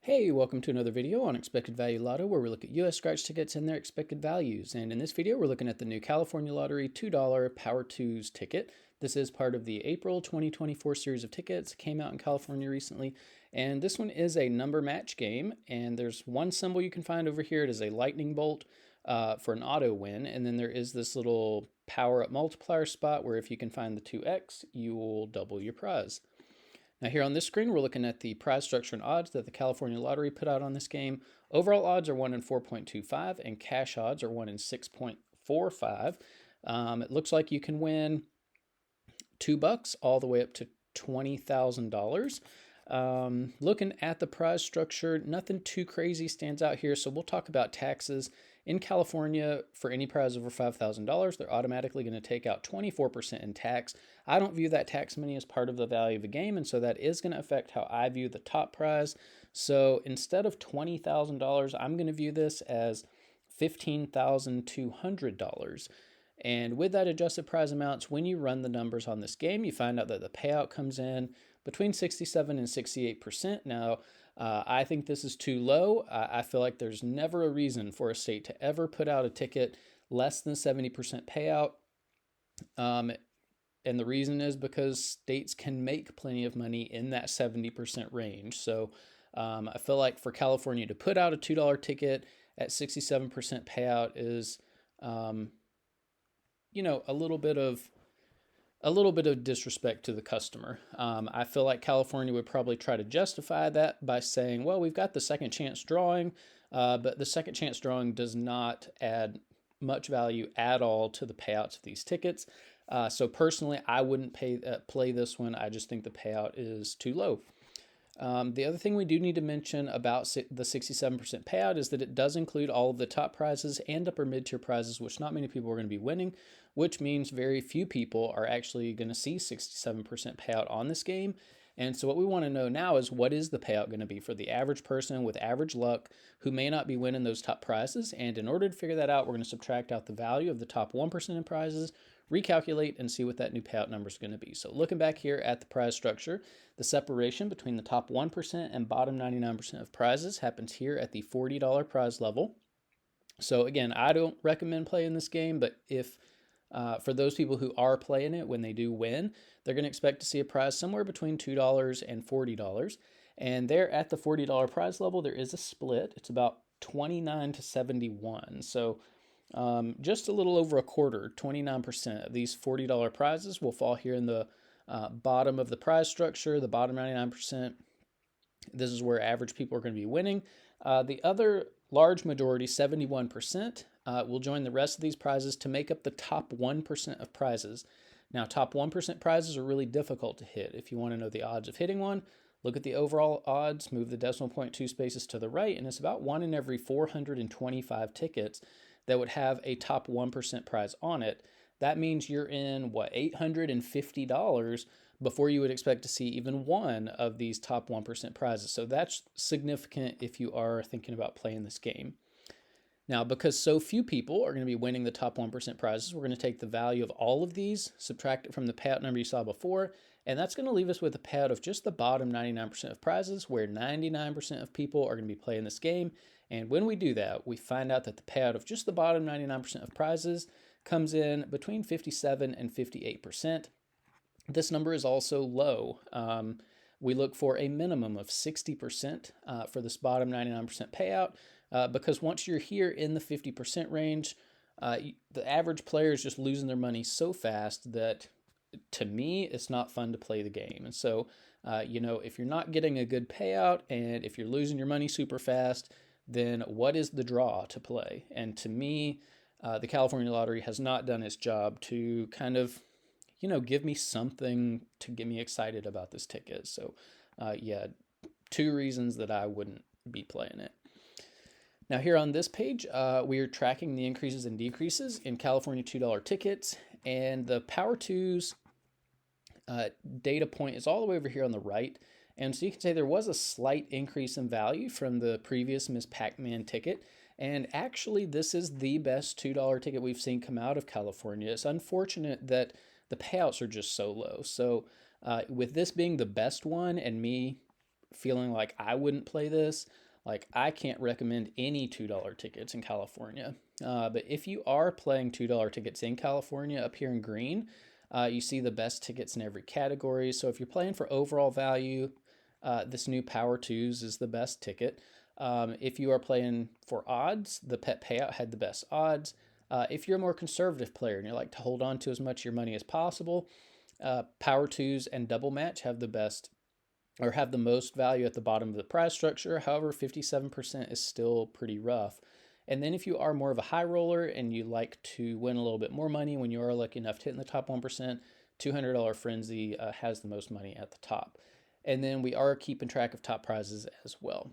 Hey, welcome to another video on Expected Value Lotto, where we look at US scratch tickets and their expected values. And in this video, we're looking at the new California Lottery $2 Power 2's ticket. This is part of the April 2024 series of tickets. It came out in California recently. And this one is a number match game. And there's one symbol you can find over here. It is a lightning bolt for an auto win. And then there is this little power up multiplier spot where if you can find the 2x, you will double your prize. Now here on this screen, we're looking at the prize structure and odds that the California Lottery put out on this game. Overall odds are 1 in 4.25 and cash odds are 1 in 6.45. It looks like you can win $2 all the way up to $20,000. Looking at the prize structure, nothing too crazy stands out here, so we'll talk about taxes. In California, for any prize over $5,000, they're automatically going to take out 24% in tax. I don't view that tax money as part of the value of the game, and so that is going to affect how I view the top prize. So instead of $20,000, I'm going to view this as $15,200. And with that adjusted prize amounts, when you run the numbers on this game, you find out that the payout comes in between 67 and 68%. Now, I think this is too low. I feel like there's never a reason for a state to ever put out a ticket less than 70% payout. And the reason is because states can make plenty of money in that 70% range. So I feel like for California to put out a $2 ticket at 67% payout is, a little bit of disrespect to the customer. I feel like California would probably try to justify that by saying, well, we've got the second chance drawing, but the second chance drawing does not add much value at all to the payouts of these tickets. So personally, I wouldn't play this one. I just think the payout is too low. The other thing we do need to mention about the 67% payout is that it does include all of the top prizes and upper mid-tier prizes, which not many people are going to be winning, which means very few people are actually going to see 67% payout on this game. And so what we want to know now is, what is the payout going to be for the average person with average luck who may not be winning those top prizes? And in order to figure that out, we're going to subtract out the value of the top 1% in prizes, recalculate, and see what that new payout number is going to be. So looking back here at the prize structure, the separation between the top 1% and bottom 99% of prizes happens here at the $40 prize level. So again, I don't recommend playing this game, but if for those people who are playing it, when they do win, they're going to expect to see a prize somewhere between $2 and $40. And there at the $40 prize level, there is a split. It's about 29 to 71. So just a little over a quarter, 29% of these $40 prizes will fall here in the bottom of the prize structure, the bottom 99%. This is where average people are going to be winning. The other large majority, 71%, will join the rest of these prizes to make up the top 1% of prizes. Now, top 1% prizes are really difficult to hit. If you want to know the odds of hitting one, look at the overall odds, move the decimal point 2 spaces to the right, and it's about 1 in every 425 tickets that would have a top 1% prize on it. That means you're in, $850 before you would expect to see even one of these top 1% prizes. So that's significant if you are thinking about playing this game. Now, because so few people are going to be winning the top 1% prizes, we're going to take the value of all of these, subtract it from the payout number you saw before, and that's going to leave us with a payout of just the bottom 99% of prizes, where 99% of people are going to be playing this game. And when we do that, we find out that the payout of just the bottom 99% of prizes comes in between 57 and 58%. This number is also low. We look for a minimum of 60% for this bottom 99% payout, because once you're here in the 50% range, the average player is just losing their money so fast that, to me, it's not fun to play the game. And so, if you're not getting a good payout and if you're losing your money super fast, then what is the draw to play? And to me, the California Lottery has not done its job to kind of, give me something to get me excited about this ticket. So, two reasons that I wouldn't be playing it. Now here on this page, we are tracking the increases and decreases in California $2 tickets, and the Power 2's data point is all the way over here on the right. And so you can say there was a slight increase in value from the previous Miss Pac-Man ticket. And actually, this is the best $2 ticket we've seen come out of California. It's unfortunate that the payouts are just so low. So with this being the best one and me feeling like I wouldn't play this, like I can't recommend any $2 tickets in California. But if you are playing $2 tickets in California up here in green, you see the best tickets in every category. So if you're playing for overall value, this new Power 2's is the best ticket. If you are playing for odds, the Pet Payout had the best odds. If you're a more conservative player and you like to hold on to as much of your money as possible, Power 2's and Double Match have the best or have the most value at the bottom of the prize structure. However, 57% is still pretty rough. And then if you are more of a high roller and you like to win a little bit more money when you are lucky enough to hit in the top 1%, $200 Frenzy has the most money at the top. And then we are keeping track of top prizes as well.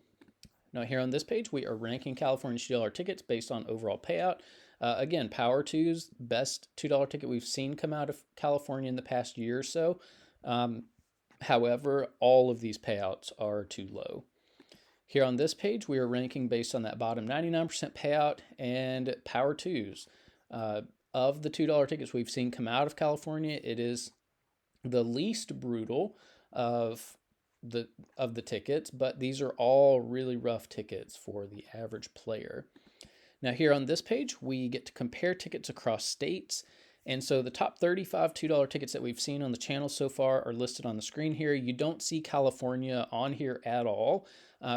Now here on this page, we are ranking California $2 tickets based on overall payout. Again, Power 2's best $2 ticket we've seen come out of California in the past year or so. However, all of these payouts are too low. Here on this page, we are ranking based on that bottom 99% payout and Power 2's. Of the $2 tickets we've seen come out of California, it is the least brutal of the tickets, but these are all really rough tickets for the average player. Now here on this page, we get to compare tickets across states. And so the top 35 $2 tickets that we've seen on the channel so far are listed on the screen here. You don't see California on here at all,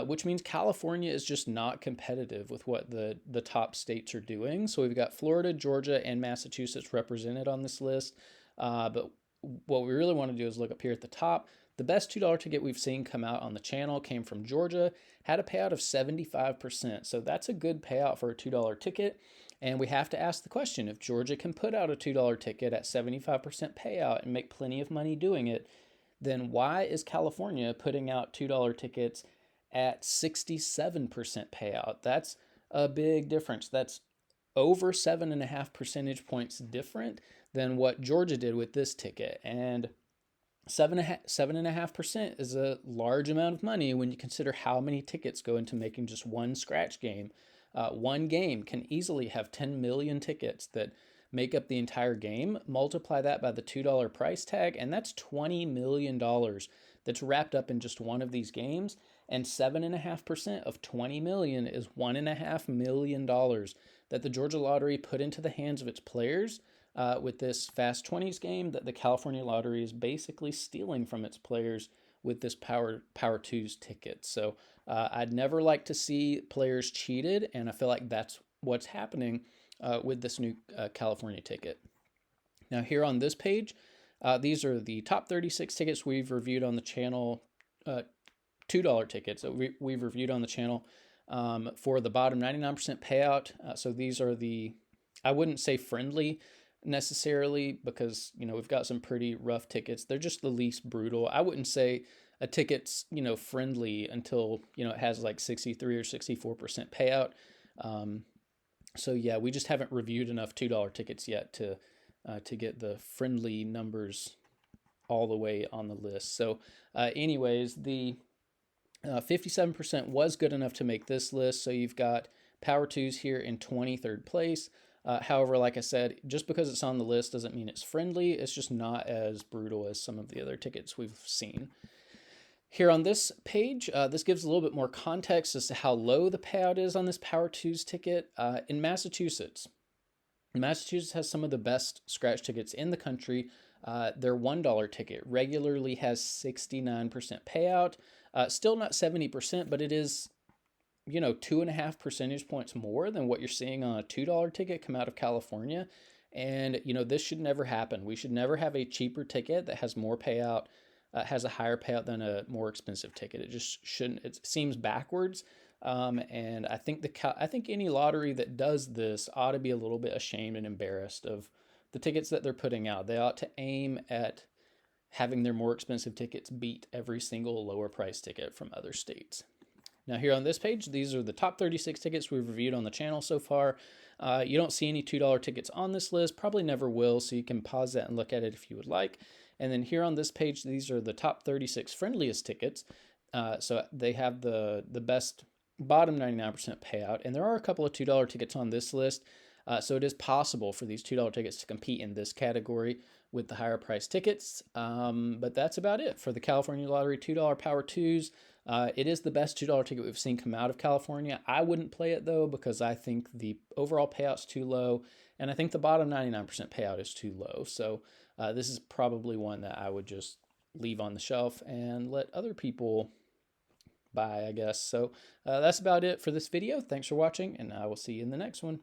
which means California is just not competitive with what the top states are doing. So we've got Florida, Georgia, and Massachusetts represented on this list. But what we really want to do is look up here at the top. The best $2 ticket we've seen come out on the channel came from Georgia, had a payout of 75%. So that's a good payout for a $2 ticket. And we have to ask the question, if Georgia can put out a $2 ticket at 75% payout and make plenty of money doing it, then why is California putting out $2 tickets at 67% payout? That's a big difference. That's over 7.5 percentage points different than what Georgia did with this ticket. And 7.5% is a large amount of money when you consider how many tickets go into making just one scratch game. One game can easily have 10 million tickets that make up the entire game. Multiply that by the $2 price tag, and that's $20 million that's wrapped up in just one of these games. And 7.5% of 20 million is $1.5 million that the Georgia Lottery put into the hands of its players with this Fast 20s game that the California Lottery is basically stealing from its players with this Power 2's ticket. So I'd never like to see players cheated, and I feel like that's what's happening with this new California ticket. Now here on this page, these are the top 36 tickets we've reviewed on the channel, $2 tickets that we've reviewed on the channel for the bottom 99% payout. So these are I wouldn't say friendly necessarily, because we've got some pretty rough tickets. They're just the least brutal. I wouldn't say a ticket's friendly until it has like 63 or 64% payout. So yeah, we just haven't reviewed enough $2 tickets yet to get the friendly numbers all the way on the list. So anyways, the 57% was good enough to make this list. So you've got Power 2's here in 23rd place. However, like I said, just because it's on the list doesn't mean it's friendly. It's just not as brutal as some of the other tickets we've seen. Here on this page, this gives a little bit more context as to how low the payout is on this Power 2's ticket. In Massachusetts has some of the best scratch tickets in the country. Their $1 ticket regularly has 69% payout. Still not 70%, but it is 2.5 percentage points more than what you're seeing on a $2 ticket come out of California. And, this should never happen. We should never have a cheaper ticket that has more payout, has a higher payout than a more expensive ticket. It just shouldn't. It seems backwards. And I think any lottery that does this ought to be a little bit ashamed and embarrassed of the tickets that they're putting out. They ought to aim at having their more expensive tickets beat every single lower price ticket from other states. Now here on this page, these are the top 36 tickets we've reviewed on the channel so far. You don't see any $2 tickets on this list, probably never will, so you can pause that and look at it if you would like. And then here on this page, these are the top 36 friendliest tickets. So they have the best bottom 99% payout, and there are a couple of $2 tickets on this list. So it is possible for these $2 tickets to compete in this category with the higher price tickets. But that's about it for the California Lottery $2 Power 2's. It is the best $2 ticket we've seen come out of California. I wouldn't play it though because I think the overall payout's too low, and I think the bottom 99% payout is too low. So this is probably one that I would just leave on the shelf and let other people buy, I guess. So that's about it for this video. Thanks for watching, and I will see you in the next one.